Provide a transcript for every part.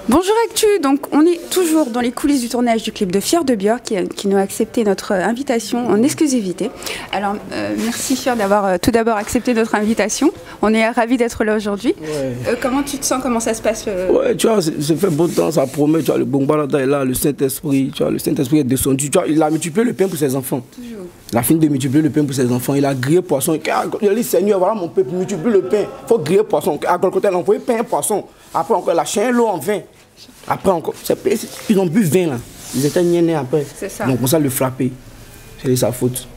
Bonjour Actu, donc on est toujours dans les coulisses du tournage du clip de Fier de Björk qui nous a accepté notre invitation en exclusivité. Alors merci Fier d'avoir tout d'abord accepté notre invitation, on est ravis d'être là aujourd'hui. Ouais. Comment tu te sens, comment ça se passe Ouais, tu vois, c'est fait beau temps, ça promet, tu vois, le Bongbalada est là, le Saint-Esprit, tu vois, le Saint-Esprit est descendu, tu vois, il a multiplié le pain pour ses enfants. Toujours. Il a fini de multiplier le pain pour ses enfants, il a grillé poisson, il a dit Seigneur, voilà mon peuple, multiplie le pain, il faut griller poisson, à Golgotha, il a envoyé pain et poisson, après encore il a changé l'eau en vin. Après encore, ils ont bu vin là, ils étaient niennés après. C'est ça. Donc on ça le frapper, c'est de sa faute.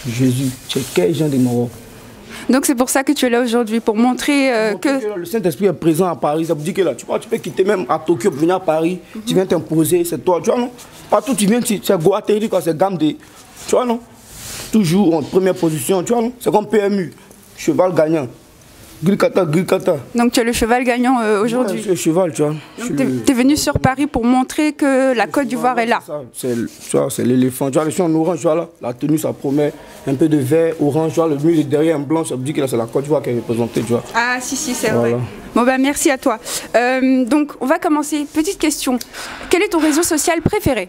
Jésus, c'est quel genre de mort. Donc c'est pour ça que tu es là aujourd'hui, pour montrer que... Le Saint-Esprit est présent à Paris, ça vous dit que là, tu peux quitter même à Tokyo pour venir à Paris, tu viens t'imposer, c'est toi, tu vois non. Partout tu viens, c'est Guatéry, c'est gamme de... Tu vois non. Toujours en première position, tu vois non. C'est comme PMU, cheval gagnant. Grikata. Donc tu es le cheval gagnant aujourd'hui. Ouais, c'est le cheval, tu vois. Tu es venu sur Paris pour montrer que la Côte d'Ivoire est là. C'est l'éléphant. Tu vois, le chien en orange, tu vois là. La tenue, ça promet un peu de vert, orange, tu vois, le mur est derrière en blanc, ça veut dire que c'est la Côte d'Ivoire qui est représentée, tu vois. Ah si, c'est vrai. Bon bah merci à toi. Donc on va commencer. Petite question. Quel est ton réseau social préféré?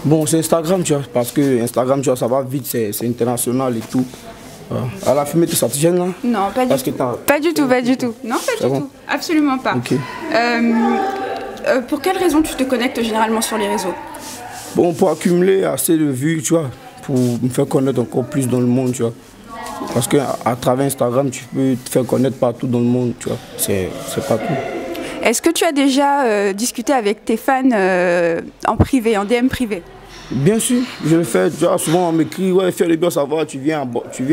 Bon, c'est Instagram, tu vois, parce que Instagram, tu vois, ça va vite, c'est international et tout. À la fumée, tu s'attiges là? Non, pas du tout. Pas du tout. Non, pas du tout. Absolument pas. Okay. Pour quelle raison tu te connectes généralement sur les réseaux? Bon, pour accumuler assez de vues, tu vois, pour me faire connaître encore plus dans le monde, tu vois. Parce qu'à travers Instagram, tu peux te faire connaître partout dans le monde, tu vois. C'est partout. Est-ce que tu as déjà discuté avec tes fans en privé, en DM privé? Bien sûr, je le fais. Tu vois, souvent on m'écrit, ouais, Fier de Björk, ça va, tu viens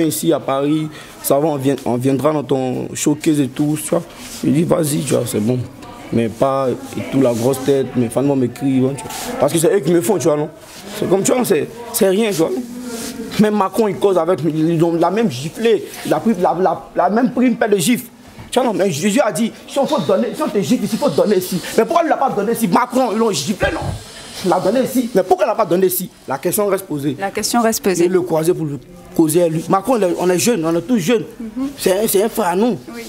ici à Paris, ça va, on viendra dans ton showcase et tout, tu vois. Je dis, vas-y, tu vois, c'est bon. Mais pas et tout, la grosse tête, mes fans m'écrivent, ouais, parce que c'est eux qui me font, tu vois, non. C'est comme, tu vois, c'est rien, tu vois. Même Macron, il cause avec, ils ont la même giflée, il a pris la même pris une paire de gifles. Tu vois, non, mais Jésus a dit, si on te gifle ici, il faut donner ici. Mais pourquoi il ne l'a pas donné ici? Macron, ils l'ont giflé, non. Il l'a donné ici. Mais pourquoi il n'a pas donné ici? La question reste posée. La question reste posée. Il le croiser pour le causer à lui. Macron, on est jeunes, on est tous jeunes. C'est un frère à nous. Oui.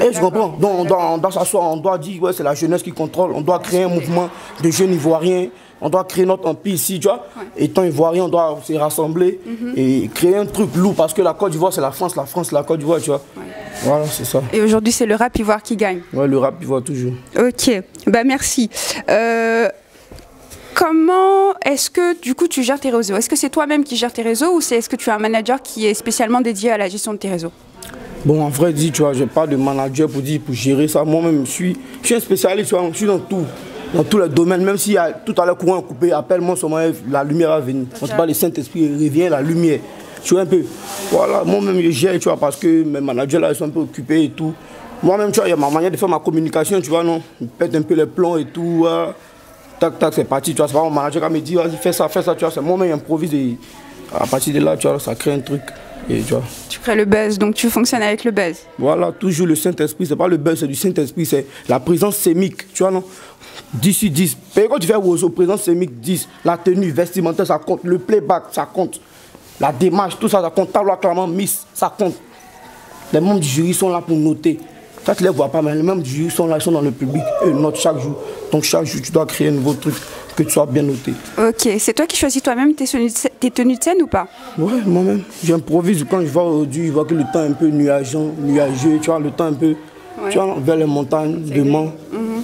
Et je comprends. Donc on doit s'asseoir, on doit dire, ouais, c'est la jeunesse qui contrôle. On doit créer un mouvement de jeunes ivoiriens. On doit créer notre empire ici, tu vois. Ouais. Étant ivoirien, on doit se rassembler et créer un truc lourd. Parce que la Côte d'Ivoire, c'est la France, la Côte d'Ivoire, tu vois. Ouais. Voilà, c'est ça. Et aujourd'hui, c'est le rap ivoire qui gagne. Ouais, le rap ivoire toujours. Ok, bah merci. Comment est-ce que du coup tu gères tes réseaux? Est-ce que c'est toi-même qui gères tes réseaux ou est-ce que tu as un manager qui est spécialement dédié à la gestion de tes réseaux? Bon, en vrai, tu vois, je n'ai pas de manager pour gérer ça. Moi-même, je suis un spécialiste, tu vois, je suis dans tous les domaines. Même s'il y a tout à l'heure courant coupé, appelle-moi sur la lumière à venir. On se parle, le Saint-Esprit revient, la lumière. Tu vois un peu. Voilà, moi-même, je gère, tu vois, parce que mes managers là, ils sont un peu occupés et tout. Moi-même, tu vois, il y a ma manière de faire ma communication, tu vois, non. Je pète un peu les plombs et tout. Tac, c'est parti, tu vois, c'est pas mon manager qui me dit, vas-y, fais ça, tu vois, c'est moi-même qui improvise et à partir de là, tu vois, ça crée un truc. Et, tu vois. Tu crées le buzz, donc tu fonctionnes avec le buzz. Voilà, toujours le Saint-Esprit, c'est pas le buzz, c'est du Saint-Esprit, c'est la présence sémique, tu vois, non. 10 sur 10. Quand tu fais Roseau, présence sémique 10, la tenue vestimentaire, ça compte, le playback, ça compte, la démarche, tout ça, ça compte, ta loi clairement Miss, ça compte. Les membres du jury sont là pour noter. Ça, tu ne les vois pas, mais les membres du jury sont là, ils sont dans le public, eux notent chaque jour. Donc chaque jour, tu dois créer un nouveau truc, que tu sois bien noté. Ok, c'est toi qui choisis toi-même tes tenues de scène ou pas? Ouais, moi-même. J'improvise quand je vois aujourd'hui, je vois que le temps est un peu nuageux, tu vois, le temps un peu, tu vois, vers les montagnes de Mans.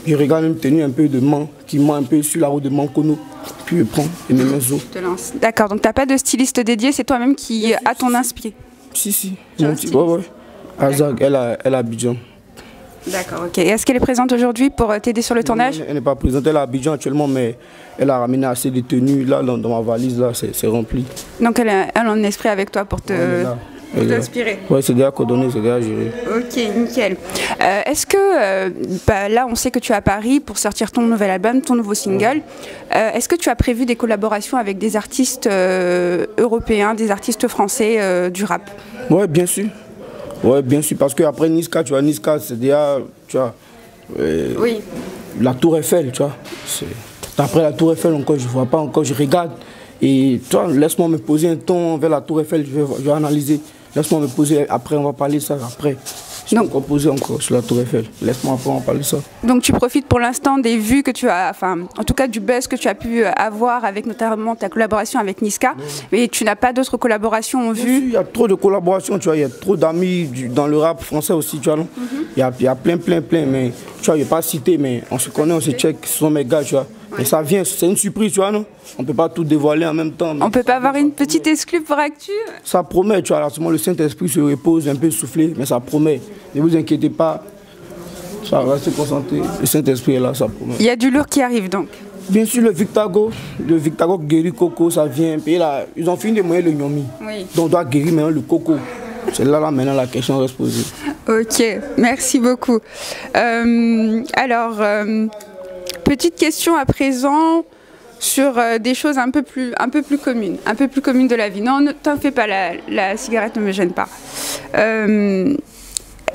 Je regarde une tenue un peu de Mans, qui ment un peu sur la route de Mankono, puis je prends et me mets au. D'accord, donc tu n'as pas de styliste dédié, c'est toi-même qui a ton inspiré? Si. Ouais. Azag, elle a Abidjan. D'accord, ok. Et est-ce qu'elle est présente aujourd'hui pour t'aider sur le tournage? Elle n'est pas présente, elle est à Abidjan actuellement, mais elle a ramené assez de tenues. Là, dans ma valise, là, c'est rempli. Donc elle a un esprit avec toi pour t'inspirer? Oui, c'est déjà coordonné, c'est déjà géré. Ok, nickel. Est-ce que, là, on sait que tu es à Paris pour sortir ton nouvel album, ton nouveau single. Est-ce que tu as prévu des collaborations avec des artistes européens, des artistes français du rap? Oui, bien sûr. Oui, bien sûr, parce qu'après Niska, tu vois, Niska, c'est déjà, tu vois, oui. La Tour Eiffel, tu vois. Après la Tour Eiffel, encore, je ne vois pas, encore, je regarde. Et tu vois, laisse-moi me poser un ton vers la Tour Eiffel, je vais analyser. Laisse-moi me poser, après, on va parler de ça après. Je peux composer encore sur la Tour Eiffel. Laisse-moi après en parler de ça. Donc tu profites pour l'instant des vues que tu as, enfin en tout cas du buzz que tu as pu avoir avec notamment ta collaboration avec Niska, mais tu n'as pas d'autres collaborations en vue? Il y a trop de collaborations, tu vois, il y a trop d'amis dans le rap français aussi, tu vois, non? Il y a plein, mais tu vois, je ne vais pas citer, mais on se connaît, on se check, ce sont mes gars, tu vois. Mais ça vient, c'est une surprise, tu vois, non? On ne peut pas tout dévoiler en même temps. On ne peut pas avoir une petite exclue pour Actu? Ça promet, tu vois, là, le Saint-Esprit se repose, un peu soufflé, mais ça promet. Ne vous inquiétez pas, ça va rester concentré. Le Saint-Esprit est là, ça promet. Il y a du lourd qui arrive donc? Bien sûr, le Victago guérit Coco, ça vient. Et là, ils ont fini de moyer le Nyomi. Oui. Donc on doit guérir maintenant le Coco. C'est là, maintenant, la question reste posée. Ok, merci beaucoup. Petite question à présent sur des choses un peu plus communes de la vie. Non, ne t'en fais pas, la cigarette ne me gêne pas.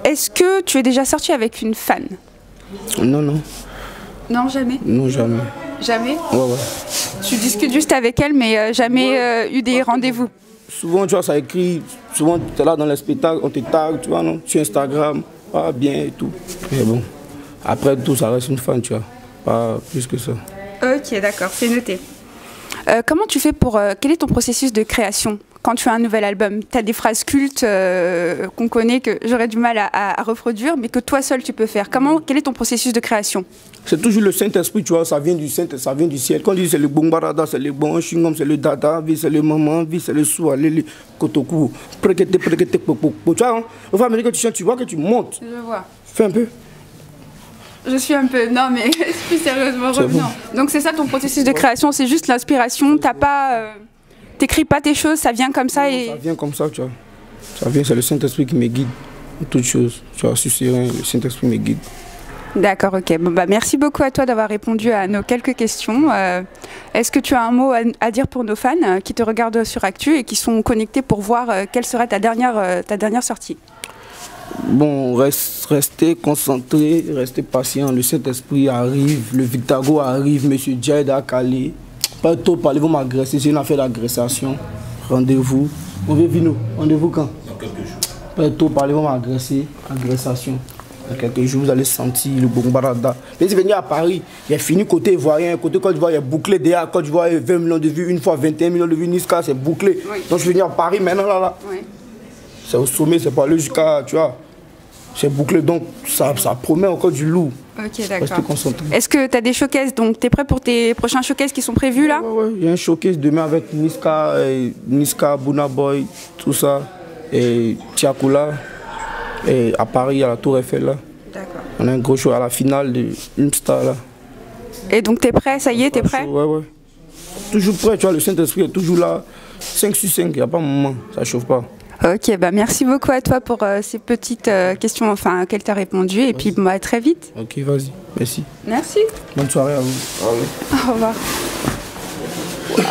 Est-ce que tu es déjà sorti avec une fan? Non. Non, jamais? Non, jamais. Jamais? Ouais. Tu discutes juste avec elle, mais jamais eu des rendez-vous? Souvent, tu vois, ça écrit, souvent, tu es là dans les spectacles, on te tag, tu vois, non, sur Instagram, pas bien et tout. Mais bon, après tout, ça reste une fan, tu vois, pas plus que ça. Ok, d'accord, c'est noté. Comment tu fais quel est ton processus de création quand tu as un nouvel album? Tu as des phrases cultes qu'on connaît, que j'aurais du mal à reproduire, mais que toi seul tu peux faire. Quel est ton processus de création? C'est toujours le Saint-Esprit, tu vois, ça vient du ciel. Quand on dit c'est le Bongbarada, c'est le bon chingom, c'est le dada, c'est le maman, c'est le soualé, le kotoku, tu vois, au fur et à mesure que tu chantes, tu vois que tu montes. Je vois. Fais un peu. Je suis un peu, non mais plus sérieusement, revenons. Bon. Donc c'est ça ton processus de création, c'est juste l'inspiration, t'écris pas tes choses, ça vient comme ça non, et... Ça vient comme ça, tu vois. Ça vient, c'est le Saint-Esprit qui me guide en toutes choses. Tu vois, je suis serein, le Saint-Esprit me guide. D'accord, ok. Bon, merci beaucoup à toi d'avoir répondu à nos quelques questions. Est-ce que tu as un mot à dire pour nos fans qui te regardent sur Actu et qui sont connectés pour voir quelle sera ta dernière sortie? Bon, restez concentrés, restez patients. Le Saint-Esprit arrive, le Victago arrive, M. Djaïd a calé. Pas trop parler, vous m'agressez, c'est une affaire d'agressation. Rendez-vous. On veut venir, rendez-vous quand? Dans quelques jours. Pas trop parler, vous m'agressez, agressation. Dans quelques jours, vous allez sentir le Bongbarada. Mais si vous venez à Paris, il y a fini côté ivoirien, côté Côte d'Ivoire, il y a bouclé déjà. Côte d'Ivoire, 20 millions de vues, une fois 21 millions de vues, Niska, c'est bouclé. Oui. Donc je suis venu à Paris maintenant, là. Oui. C'est au sommet, c'est pas aller jusqu'à, tu vois. C'est bouclé, donc ça promet encore du lourd. Ok, d'accord. Est-ce que tu as des showcases, donc tu es prêt pour tes prochains showcases qui sont prévus là? Ouais, il y a un showcase demain avec Niska, Buna Boy, tout ça, et Tiakula, et à Paris, à la Tour Eiffel là. D'accord. On a un gros show à la finale de Star là. Et donc tu es prêt, ça y est, tu es prêt? Ouais. Toujours prêt, tu vois, le Saint-Esprit est toujours là, 5 sur 5, il n'y a pas un moment, ça chauffe pas. Ok, merci beaucoup à toi pour ces petites questions auxquelles tu as répondu et puis à très vite. Ok, vas-y, merci. Merci. Bonne soirée à vous. Au revoir. Wow.